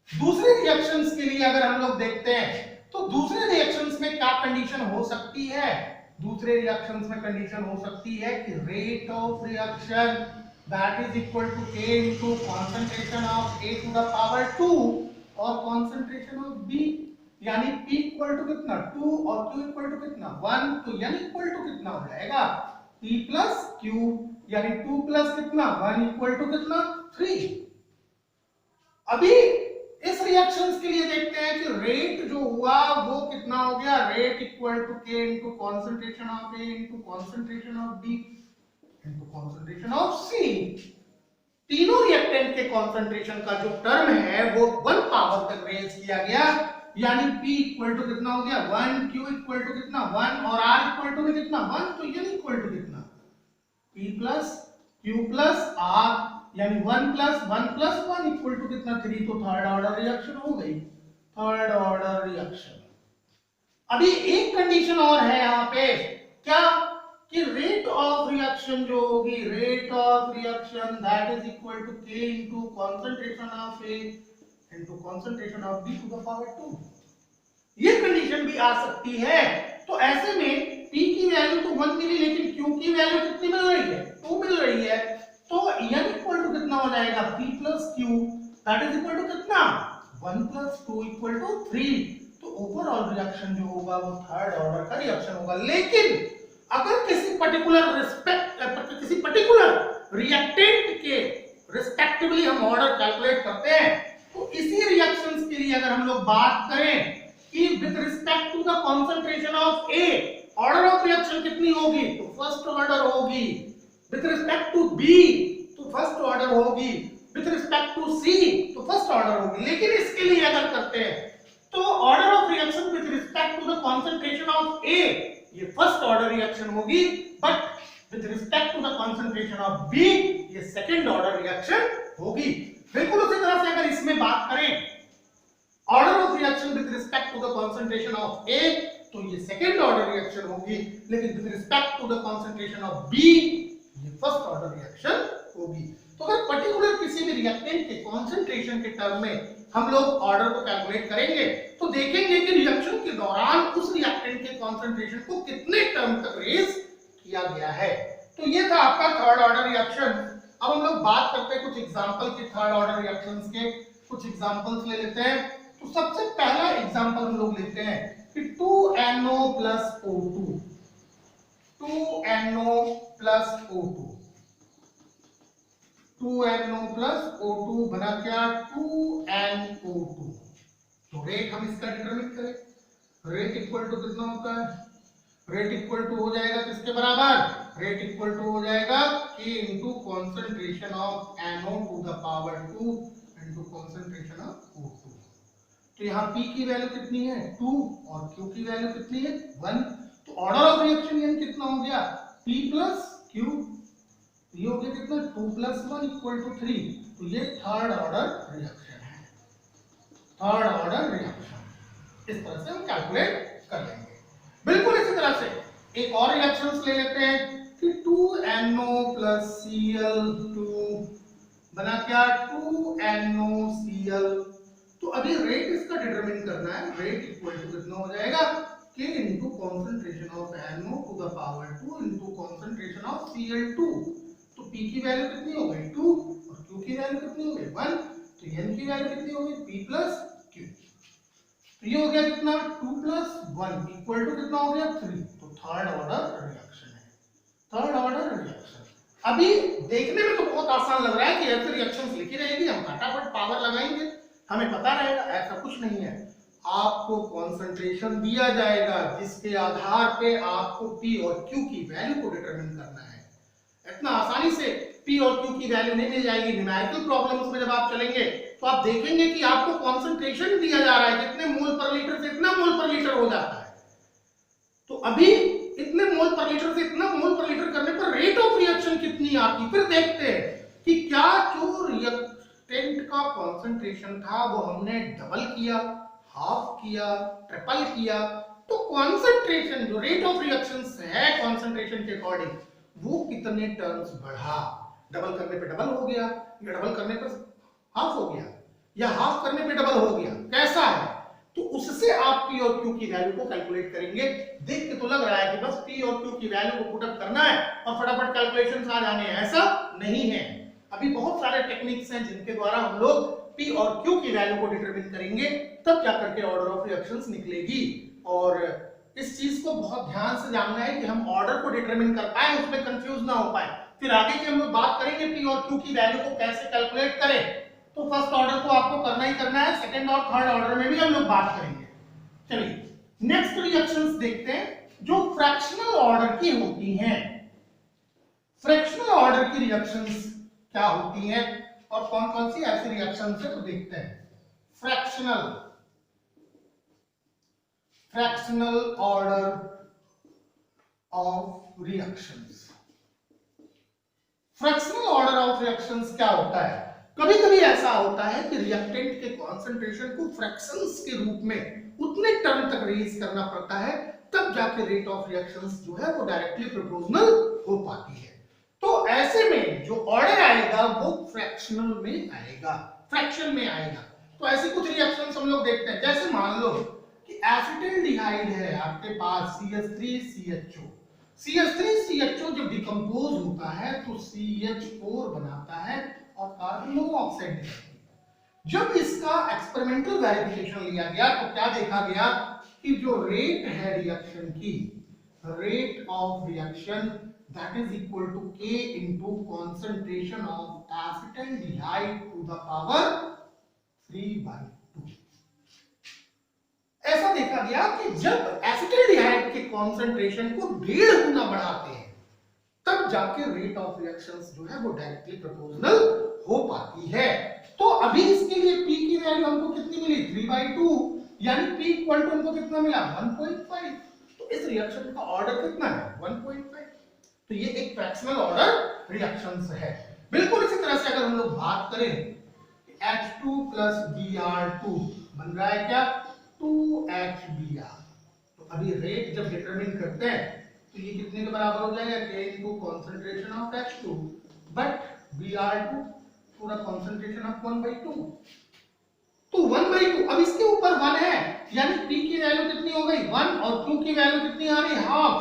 दूसरे रिएक्शंस के लिए अगर हम लोग देखते हैं तो दूसरे रिएक्शंस में क्या कंडीशन हो सकती है? दूसरे रिएक्शंस में कंडीशन हो सकती है कि rate of reaction that is equal to k into concentration of A to the power 2 और कंसंट्रेशन ऑफ B, यानी P इक्वल टू कितना? 2 और Q इक्वल टू कितना? 1। तो यानी इक्वल टू कितना हो जाएगा? P प्लस Q, यानी 2 प्लस कितना? 1 इक्वल टू कितना? 3। अभी इस रिएक्शंस के लिए देखते हैं कि रेट जो हुआ वो कितना हो गया? Rate equal to k into concentration of A into concentration of B into concentration of C। तीनों रिएक्टेंट के कंसंट्रेशन का जो टर्म है वो 1 पावर तक रेज किया गया, यानी P इक्वल टू कितना हो गया? 1, Q इक्वल टू कितना? 1 और R इक्वल टू कितना? 1। तो ये इक्वल टू कितना? P plus Q plus R, यानी 1 प्लस 1 प्लस 1 इक्वल टू कितना? 3। तो थर्ड ऑर्डर रिएक्शन हो गई, थर्ड ऑर्डर रिएक्शन। अभी एक कंडीशन और है यहाँ पे, क्या? कि रेट ऑफ रिएक्शन जो होगी, rate of reaction that is equal to k into concentration of A into concentration of B to the power 2। ये कंडीशन भी आ सकती है। तो ऐसे में P की वैल्यू तो 1 मिली, लेकिन Q की वैल्यू कितनी मिल रही है? 2 मिल रही है। तो n इक्वल टू कितना हो जाएगा? P plus Q that is equal to कितना? 1 प्लस 2 इक्वल टू 3। तो ओवरऑल रिएक्शन जो होगा वो थर्ड ऑर्डर का रिएक्शन होगा। लेकिन अगर किसी पर्टिकुलर रिएक्टेंट के रिस्पेक्टिवली हम ऑर्डर कैलकुलेट करते हैं, तो इसी रिएक्शंस के लिए अगर हम लोग बात करें कि with respect to the concentration of A order of reaction कितनी होगी? तो फर्स्ट ऑर्डर होगी। विद रिस्पेक्ट टू B तो फर्स्ट ऑर्डर होगी। विद रिस्पेक्ट टू C तो फर्स्ट ऑर्डर होगी। लेकिन इसके लिए अगर करते हैं तो order of reaction with respect to the concentration of A ये फर्स्ट ऑर्डर रिएक्शन होगी, but with respect to the concentration of B ये सेकंड ऑर्डर रिएक्शन होगी। बिल्कुल उसी तरह से अगर इसमें बात करें order of reaction with respect to the concentration of A तो ये सेकंड ऑर्डर रिएक्शन होगी, लेकिन with respect to the concentration of B ये फर्स्ट ऑर्डर रिएक्शन होगी। तो अगर पर्टिकुलर किसी भी रिएक्टेंट के कंसंट्रेशन के टर्म में हम लोग ऑर्डर को कैलकुलेट करेंगे तो देखेंगे कि रिएक्शन के दौरान उस रिएक्टेंट के कंसंट्रेशन को कितने टर्म तक रेज किया गया है। तो ये था आपका थर्ड ऑर्डर रिएक्शन। अब हम लोग बात करते हैं कुछ एग्जांपल के थर्ड ऑर्डर रिएक्शंस के। कुछ एग्जांपल्स ले लेते हैं। तो सबसे पहला एग्जांपल हम लोग लेते हैं कि 2NO plus O2, 2NO plus O2, 2NO plus O2 बना क्या? 2NO2। तो रेट हम इसका डिटरमिन करें, रेट इक्वल टू कितना होता है? रेट इक्वल टू हो जाएगा किसके बराबर? रेट इक्वल टू हो जाएगा K into concentration of NO to the power 2 into concentration of O2। तो यहाँ P की वैल्यू कितनी है? 2 और Q की वैल्यू कितनी है? 1। तो ऑर्डर ऑफ रिएक्शन यानी कितना हो गया, P प्लस Q, ये हो गया कितना 2 प्लस 1 इक्वल टू 3, तो ये थर्ड ऑर्डर रिएक्शन है, थर्ड ऑर्डर रिएक्शन। इस तरह से हम कैलकुलेट कर लेंगे। बिल्कुल इसी तरह से एक और रिएक्शंस ले लेते हैं कि 2NO प्लस Cl2 बना क्या 2NoCl। तो अभी रेट इसका डिटरमिन करना है, रेट इक्वल टू कितना हो जाएगा K into concentration of NO to the power 2 into concentration of Cl2। तो P की वैल्यू कितनी हो गई 2 और Q की वैल्यू कितनी हो गई 1, तो N की वैल्यू कितनी हो गई P प्लस Q। तो ये हो गया कितना 2 प्लस 1 इक्वल टू कितना हो गया 3, तो थर्ड ऑर्डर रिएक्शन है, थर्ड ऑर्डर रिएक्शन। अभी देखने में तो बहुत आसान लग रहा है कि ऐसे रिएक्शंस लिखी रहेगी, हम फटाफट पावर लगाएंगे, हमें पता रहेगा, ऐसा कुछ नहीं है। आपको कॉन्सेंट्रेशन दिया जाएगा जिसके आधार पे आपको P और Q की वैल्यू को डिटरमिन करना है। इतना आसानी से P और Q की वैल्यू नहीं मिल जाएगी। न्यूमेरिकल प्रॉब्लम्स में जब आप चलेंगे तो आप देखेंगे कि आपको कॉन्सेंट्रेशन दिया जा रहा है, कितने मोल पर लीटर से इतना मोल पर लीटर हो जाता है। तो अभी इतने मोल पर लीटर से इतना मोल पर लीटर करने पर रेट ऑफ रिएक्शन कितनी आती, फिर देखते हैं कि क्या जो रिएक्टेंट का कॉन्सेंट्रेशन था वो हमने डबल किया, हाफ किया, ट्रिपल किया, तो कॉन्सेंट्रेशन जो रेट ऑफ रिएक्शंस है कॉन्सेंट्रेशन के अकॉर्डिंग वो कितने टर्म्स बढ़ा। डबल करने पे डबल हो गया, या डबल करने पर हाफ हो गया, या हाफ करने पे डबल हो गया, कैसा है, तो उससे आप P और Q की वैल्यू को कैलकुलेट करेंगे। देख के तो लग रहा है कि बस P और Q की वैल्यू को पुट अप करना है और फटाफट कैलकुलेशंस आ जाने हैं, ऐसा नहीं है। अभी बहुत सारे टेक्निक्स हैं जिनके द्वारा हम लोग P और Q की वैल्यू को डिटरमिन करेंगे, तब क्या करके ऑर्डर ऑफ रिएक्शंस निकलेगी। और इस चीज को बहुत ध्यान से जानना है कि हम ऑर्डर को डिटरमिन कर पाए, उसमें कंफ्यूज ना हो पाए। फिर आगे की हम लोग बात करेंगे P और Q की वैल्यू को कैसे कैलकुलेट करें। तो फर्स्ट ऑर्डर को आपको करना ही करना है, सेकंड और थर्ड ऑर्डर में भी हम लोग बात करेंगे। चलिए नेक्स्ट रिएक्शंस देखते हैं जो फ्रैक्शनल ऑर्डर की होती हैं। फ्रैक्शनल ऑर्डर की रिएक्शंस क्या होती हैं और कौन कौन सी ऐसी रिएक्शंस है तो देखते हैं। Fractional order of reactions. Fractional order of reactions क्या होता है, कभी कभी ऐसा होता है कि रिएक्टेंट के कॉन्सेंट्रेशन को फ्रैक्शंस के रूप में उतने टर्म तक रिलीज करना पड़ता है, तब जाके रेट ऑफ रिएक्शंस जो है वो डायरेक्टली प्रोपोर्शनल हो पाती है। तो ऐसे में जो ऑर्डर आएगा वो फ्रैक्शनल में आएगा, फ्रैक्शन में आएगा। तो ऐसे कुछ रिएक्शंस हम लोग देखते हैं, जैसे मान लो कि एसिटिल्डिहाइड है आपके पास CH3CHO। CH3CHO जब डिकम्पोज होता है तो CH4 बनाता है और कार्बन मोनोऑक्साइड निकलती है। जब इसका एक्सपेरिमेंटल वेरिफिकेशन लिया गया तो क्या देखा गया कि जो रेट है रिएक्शन की, rate of reaction that is equal to K into concentration of acetaldehyde to the power 3/2। ऐसा देखा गया कि जब एसिटिल्डिहाइड के कंसंट्रेशन को 1.5 गुना बढ़ाते हैं तब जाके रेट ऑफ रिएक्शंस जो है वो डायरेक्टली प्रोपोर्शनल हो पाती है। तो अभी इसके लिए P की वैल्यू हमको कितनी मिली 3/2, यानी P इक्वल टू हमको कितना मिला 1.5। तो इस रिएक्शन का ऑर्डर कितना है 1.5। तो ये एक फ्रैक्शनल ऑर्डर रिएक्शंस है। बिल्कुल इसी तरह से अगर हम लोग बात करें H2 प्लस Br2 बन रहा है क्या 2HBr। तो अभी रेट जब डिटरमिन करते हैं तो ये कितने के बराबर हो जाएगा K into concentration of H2 but Br2 पूरा कंसंट्रेशन ऑफ 1/2। तो 1/2 अब इसके ऊपर 1 है, यानी P की वैल्यू कितनी हो गई 1 और Q की वैल्यू कितनी आ रही हाफ।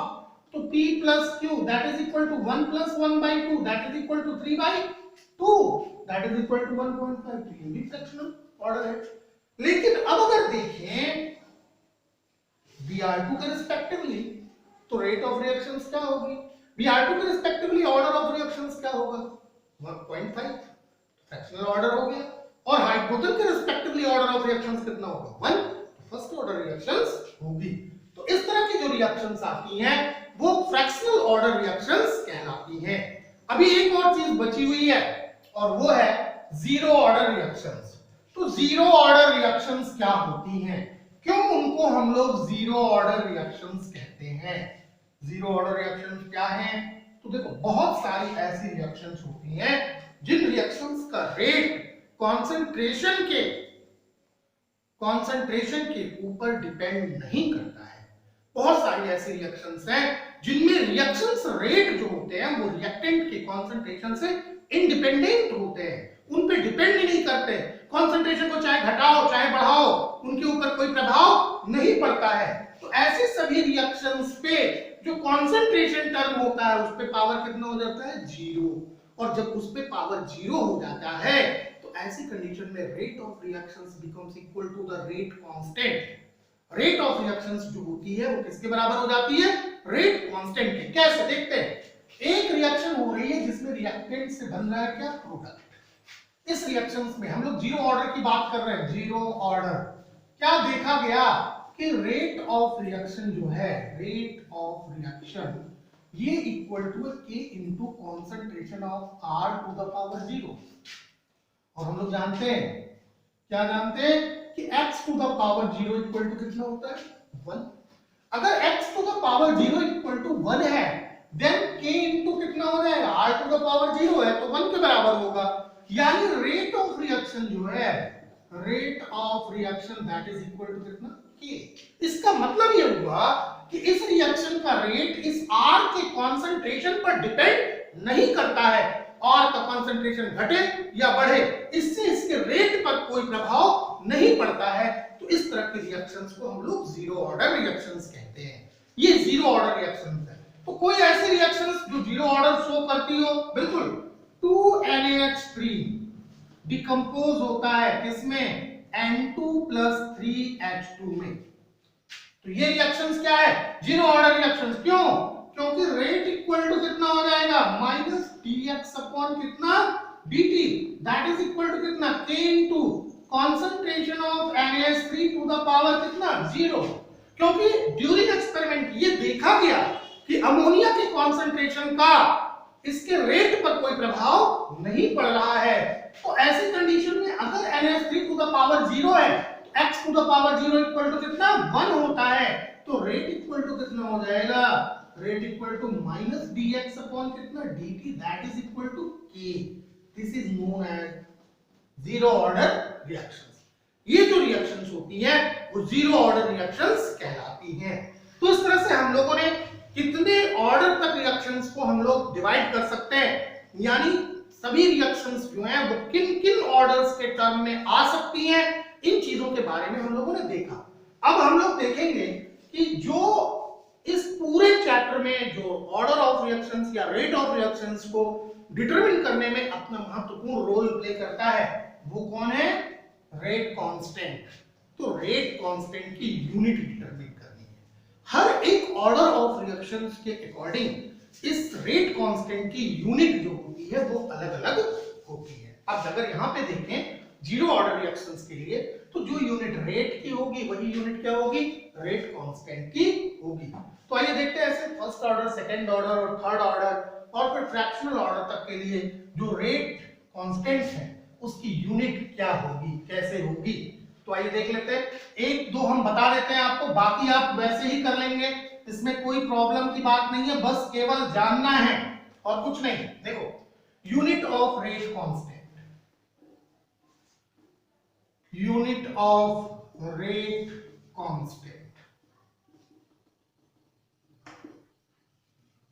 तो P plus Q that is equal to 1 plus 1/2 that is equal to 3/2 that is equal to 1.5। तो ये भी फ्रैक्शनल ऑर्डर है। लेकिन अब अगर देखें Br2 के रिस्पेक्टिवली तो रेट ऑफ रिएक्शंस क्या होगी, Br2 के रिस्पेक्टिवली ऑर्डर ऑफ रिएक्शंस क्या होगा 1.5, फ्रैक्शनल ऑर्डर हो गया। और हाइड्रोजन के रिस्पेक्टिवली ऑर्डर ऑफ रिएक्शंस कितना होगा 1, फर्स्ट ऑर्डर रिएक्शंस होगी। तो इस तरह की जो रिएक्शंस आती हैं वो फ्रैक्शनल ऑर्डर रिएक्शंस कहलाती हैं। अभी एक और चीज बची हुई है और वो है जीरो ऑर्डर रिएक्शंस। तो जीरो ऑर्डर रिएक्शंस क्या होती हैं, क्यों उनको हम लोग जीरो ऑर्डर रिएक्शंस कहते हैं, जीरो ऑर्डर रिएक्शंस क्या हैं? तो देखो बहुत सारी ऐसी रिएक्शंस होती हैं जिन रिएक्शंस का रेट कॉन्सेंट्रेशन के ऊपर डिपेंड नहीं करता है। बहुत सारी ऐसी रिएक्शंस हैं जिनमें रिएक्शंस रेट जो होते हैं वो रिएक्टेंट के कॉन्सेंट्रेशन से इंडिपेंडेंट होते हैं, उन पे डिपेंड ही नहीं करते। कॉन्सेंट्रेशन को चाहे घटाओ चाहे बढ़ाओ उनके ऊपर कोई प्रभाव नहीं पड़ता है। तो ऐसे सभी रिएक्शंस पे जो कॉन्सेंट्रेशन टर्म होता है उस पे पावर कितना हो जाता है? जीरो। और जब उस पे पावर जीरो हो जाता है तो ऐसी कंडीशन में rate of reactions becomes equal to the rate constant. Rate of reactions जो होती है वो किसके बराबर हो जाती है? रेट कांस्टेंट के। कैसे? देखते हैं। एक रिएक्शन हो रही है जिसमें रिएक्टेंट से बन रहा है क्या? प्रोडक्ट। इस रिएक्शंस में हम लोग जीरो ऑर्डर की बात कर रहे हैं। जीरो ऑर्डर क्या देखा गया कि रेट ऑफ रिएक्शन जो है, रेट ऑफ रिएक्शन ये equal to k into concentration of R to the power zero. और हम लोग जानते हैं, क्या जानते हैं कि x to the power zero equal to कितना होता है? 1। अगर x to the power zero equal to 1 है देन k इनटू कितना हो जाएगा? r to the power zero है तो 1 के बराबर होगा। यानी रेट ऑफ रिएक्शन जो है, rate of reaction that is equal to कितना? k। इसका मतलब ये हुआ कि इस रिएक्शन का रेट इस r के कॉन्सेंट्रेशन पर डिपेंड नहीं करता है। R का कॉन्सेंट्रेशन घटे या बढ़े इससे इसके रेट पर कोई प्रभाव नहीं पड़ता है। तो इस तरह की रिएक्शंस को हम लोग जीरो ऑर्डर रिएक्शंस कहते हैं। ये जीरो ऑर्डर रिएक्शंस है। तो कोई ऐसी रिएक्शंस जो जीरो ऑर्डर शो करती हो? बिल्कुल। 2NaH3 डिकम्पोज होता है किसमें? N2 प्लस 3H2 में। तो ये रिएक्शंस क्या है? Zero order reactions. क्यों? क्योंकि रेट इक्वल टू कितना हो जाएगा? माइनस dx अपॉन कितना? dt that is equal to कितना? k into concentration of NaH3 to the power कितना? जीरो। क्योंकि ड्यूरिंग एक्सपेरिमेंट ये देखा गया कि अमोनिया के कॉन्सेंट्रेशन का इसके रेट पर कोई प्रभाव नहीं पड़ रहा है। तो ऐसी कंडीशन में अगर NaH3 to the power zero है तो x to the power zero equal to कितना? 1 होता है। तो रेट इक्वल टू कितना हो जाएगा? Rate equal to minus dx upon कितना? dt that is equal to k। This is known as zero order reactions. ये जो रिएक्शंस होती है वो जीरो ऑर्डर रिएक्शंस कहलाती हैं। तो इस तरह से हम लोगों ने कितने ऑर्डर तक रिएक्शंस को हम लोग डिवाइड कर सकते हैं, यानी सभी रिएक्शंस जो हैं वो किन किन ऑर्डर्स के टर्म में आ सकती हैं, इन चीजों के बारे में हम लोगों ने देखा। अब हम लोग देखेंगे कि जो इस पूरे चैप्टर में जो ऑर्डर ऑफ रिएक्शंस या रेट ऑफ रिएक्शंस को डिटरमिन करने में अपना महत्वपूर्ण रोल प्ले करता है वो कौन है? Rate constant. तो रेट कांस्टेंट की यूनिट डिटरमिन करनी है। हर एक ऑर्डर ऑफ रिएक्शंस के अकॉर्डिंग इस रेट कांस्टेंट की यूनिट जो होती है वो अलग-अलग होती है। अब अगर यहां पे देखें जीरो ऑर्डर रिएक्शंस के लिए तो जो यूनिट रेट की होगी वही यूनिट क्या होगी? रेट कांस्टेंट की होगी। तो आइए देखते हैं ऐसे फर्स्ट ऑर्डर, सेकंड ऑर्डर और थर्ड ऑर्डर और फिर फ्रैक्शनल ऑर्डर तक के लिए जो रेट कांस्टेंट है उसकी यूनिट क्या होगी, कैसे होगी। तो आइए देख लेते हैं। एक दो हम बता देते हैं आपको, बाकी आप वैसे ही कर लेंगे, इसमें कोई प्रॉब्लम की बात नहीं है, बस केवल जानना है और कुछ नहीं। देखो, unit of rate constant, unit of rate constant.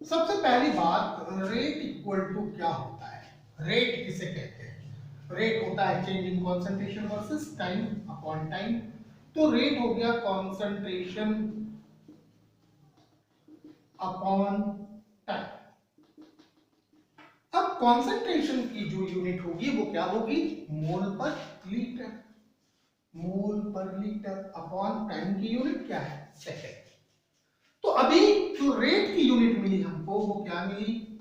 सबसे पहली बात, रेट इक्वल टू क्या होता है? रेट किसे कहते हैं? रेट होता है change in concentration versus time upon time. तो रेट हो गया कॉन्सेंट्रेशन अपॉन टाइम। अब कॉन्सेंट्रेशन की जो यूनिट होगी वो क्या होगी? मोल पर लीटर। मोल पर लीटर अपॉन टाइम की यूनिट क्या है? सेकेंड। तो अभी जो रेट की यूनिट मिली हमको वो क्या मिली?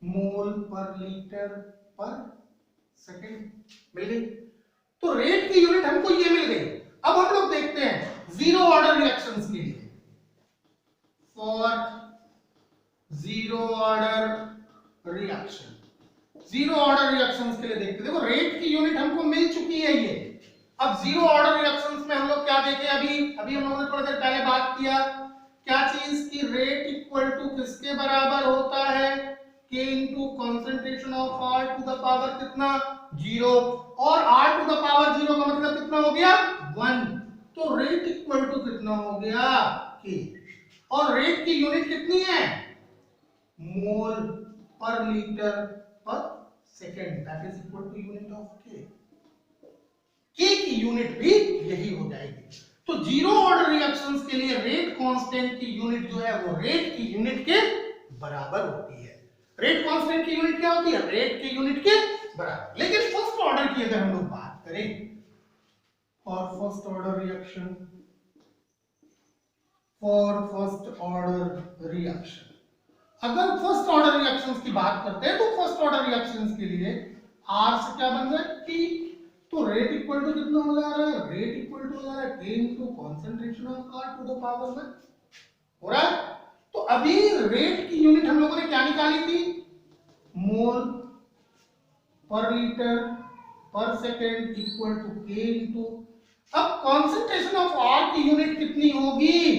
मोल पर लीटर पर सेकेंड मिल गई। तो रेट की यूनिट हमको ये मिल गई। अब हम लोग देखते हैं जीरो ऑर्डर रिएक्शंस के लिए। For zero order reaction, zero order reactions के लिए देखते हैं। देखो, रेट की यूनिट हमको मिल चुकी है ये। अब जीरो ऑर्डर रिएक्शंस में हम लोग क्या देखें? अभी हम लोगों ने थोड़ी देर पहले बात किया क्या चीज की रेट इक्वल टू किसके बराबर होता है, k into concentration of r to the power कितना 0, और r टू द पावर 0 का मतलब कितना हो गया 1, तो रेट इक्वल टू कितना हो गया k, और रेट की यूनिट कितनी है मोल per litre per second, that is equal to unit of k, k की यूनिट भी यही हो जाएगी। तो जीरो ऑर्डर रिएक्शंस के लिए रेट कांस्टेंट की यूनिट जो है वो रेट की यूनिट के बराबर होती है। रेट कांस्टेंट की यूनिट क्या होती है, रेट की यूनिट के बराबर। लेकिन फर्स्ट ऑर्डर की अगर हम लोग बात करें, और first order reaction, for first order reaction, अगर फर्स्ट ऑर्डर रिएक्शंस की बात करते हैं तो फर्स्ट ऑर्डर रिएक्शंस के लिए R से क्या बन रहा है T, तो रेट इक्वल टू कितना हो जा रहा है, रेट इक्वल टू हो जा रहा है K into concentration of R to the power में, हो रहा है। तो अभी रेट की यूनिट हम लोगों ने क्या निकाली थी, मोल per litre per second equal to K into, अब कंसंट्रेशन ऑफ R की यूनिट कितनी होगी,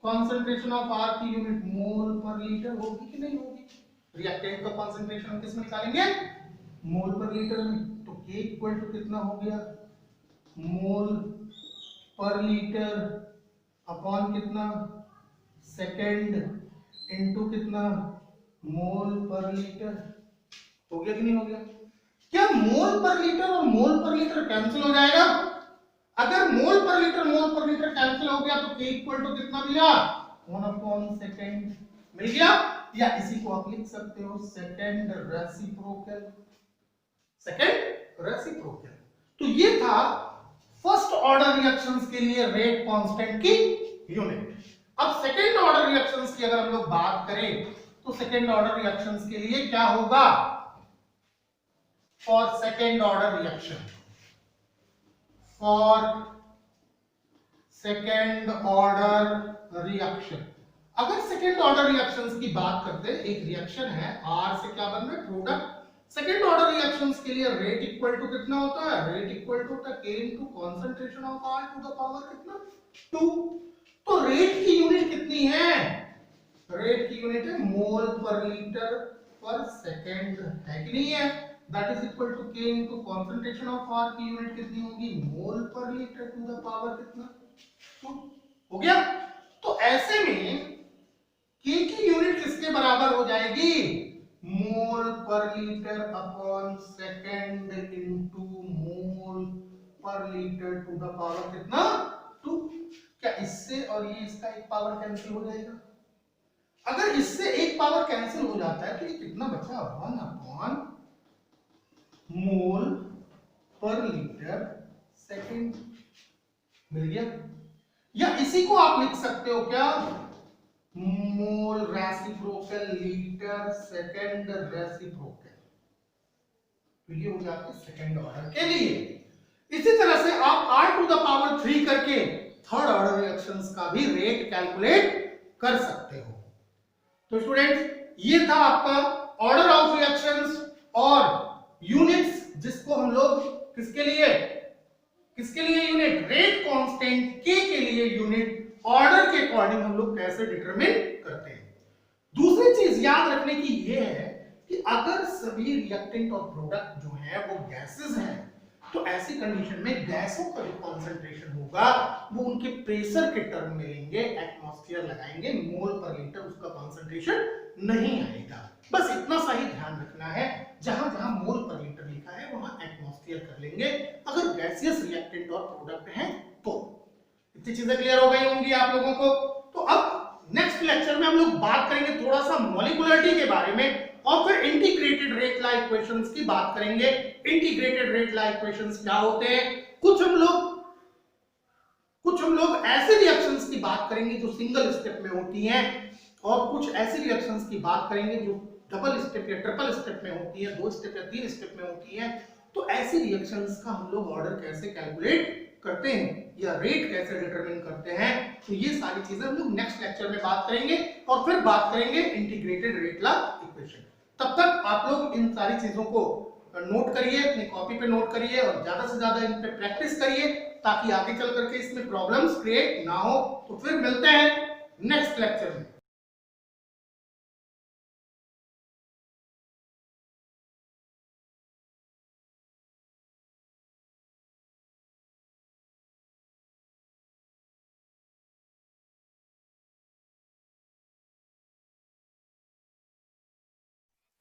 कंसंट्रेशन ऑफ R की यूनिट मोल पर लीटर होगी कि नहीं होगी, रिएक्टेंट का कंसंट्रेशन हम किस में निकालेंगे, मोल पर लीटर में, तो K इक्वल टू कितना हो गया मोल पर लीटर अपॉन कितना सेकेंड इनटू कितना मोल पर लीटर, हो गया कि नहीं हो गया। क्या मोल पर लीटर और मोल पर लीटर कैंसिल हो जाएगा, अगर मोल पर लीटर कैंसिल हो गया तो K इक्वल टू कितना मिला 1 अपॉन सेकेंड मिल गया, या इसी को आप लिख सकते हो सेकेंड रेसिप्रोकल, सेकेंड रेसिप्रोकल। तो ये था फर्स्ट ऑर्डर रिएक्शंस के लिए रेट कांस्टेंट की यूनिट। अब सेकेंड ऑर्डर रिएक्शंस की अगर हम लोग बात करें तो सेकेंड ऑर्डर रिएक्शंस के लिए क्या होगा, for second order reaction, for second order reaction, अगर सेकेंड ऑर्डर रिएक्शंस की बात करते हैं, एक रिएक्शन है R से क्या बन रहा है प्रोडक्ट, सेकेंड ऑर्डर रिएक्शंस के लिए रेट इक्वल टू कितना होता है, रेट इक्वल टू होता है K into concentration of R to the power कितना 2, तो रेट की यूनिट कितनी है, रेट की यूनिट है मोल पर लीटर पर सेकेंड, है कि नहीं है, that is equal to K into concentration of R की यूनिट कितनी होगी मोल per litre to the power कितना 2, हो गया। तो ऐसे में K की यूनिट किसके बराबर हो जाएगी, मोल per litre upon second into mole per litre to the power कितना 2। क्या इससे और ये इसका एक पावर कैंसिल हो जाएगा, अगर इससे एक पावर कैंसिल हो जाता है तो ये कितना बचा 1 upon mole per litre second मिल गया, या इसी को आप लिख सकते हो क्या मोल रेसिप्रोकल लीटर सेकेंड रेसिप्रोकल, तो ये हो जाता है सेकेंड ऑर्डर के लिए। इसी तरह से आप R टू द पावर 3 करके थर्ड ऑर्डर रिएक्शंस का भी रेट कैलकुलेट कर सकते हो। तो स्टूडेंट्स ये था आपका ऑर्डर ऑफ रिएक्शंस और यूनिट्स, जिसको हम लोग किसके लिए यूनिट, रेट कांस्टेंट K के लिए यूनिट ऑर्डर के अकॉर्डिंग हम लोग कैसे डिटरमिन करते हैं। दूसरी चीज याद रखने की ये है कि अगर सभी रिएक्टेंट और प्रोडक्ट जो है वो गैसेस हैं, तो ऐसी कंडीशन में गैसों का जो कंसंट्रेशन होगा वो उनके प्रेशर के टर्म में लेंगे, एटमॉस्फेयर लगाएंगे, मोल पर लीटर उसका कंसंट्रेशन नहीं आएगा। बस इतना सा ही ध्यान रखना है, जहां जहां मोल पर लीटर लिखा है वहां एटमॉस्फेयर कर लेंगे अगर गैसियस रिएक्टेंट और प्रोडक्ट हैं तो। इतनी चीजें क्लियर हो गई होंगी आप लोगों को। तो अब नेक्स्ट लेक्चर में हम लोग बात करेंगे थोड़ा सा मॉलिक्यूलरिटी के बारे में, और फिर इंटीग्रेटेड रेट लॉ इक्वेशंस की बात करेंगे। इंटीग्रेटेड रेट लॉ इक्वेशंस क्या होते हैं, कुछ हम लोग ऐसे रिएक्शंस की बात करेंगे जो सिंगल स्टेप में होती हैं, और कुछ ऐसी रिएक्शंस की बात करेंगे जो डबल स्टेप या ट्रिपल स्टेप में होती है, 2 स्टेप या 3 स्टेप में होती है। तो ऐसी रिएक्शंस का हम लोग ऑर्डर कैसे कैलकुलेट करते हैं या रेट कैसे डिटरमिन करते हैं, तो ये सारी चीजें हम लोग नेक्स्ट लेक्चर में बात करेंगे, और फिर बात करेंगे इंटीग्रेटेड रेट लॉ इक्वेशन। तब तक आप लोग इन सारी चीजों को नोट करिए, अपनी कॉपी पे नोट करिए और ज्यादा से ज्यादा इन पे प्रैक्टिस करिए, ताकि आगे चल करके इसमें प्रॉब्लम्स क्रिएट ना हो। तो फिर मिलते हैं नेक्स्ट लेक्चर में।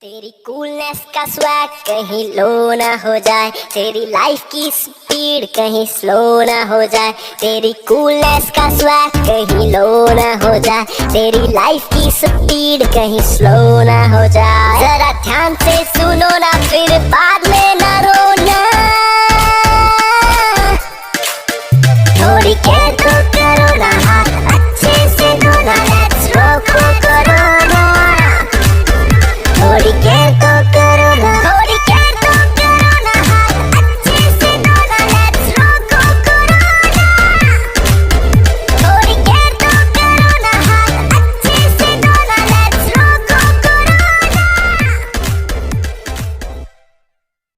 तेरी कूलनेस का स्वैग कहीं लो ना हो जाए, तेरी लाइफ की स्पीड कहीं स्लो ना हो जाए, तेरी कूलनेस का स्वैग कहीं लो ना हो जाए, तेरी लाइफ की स्पीड कहीं स्लो ना हो जाए। जरा ध्यान से सुनो ना, फिर बाद में ना रोना, थोड़ी केयर तो करो ना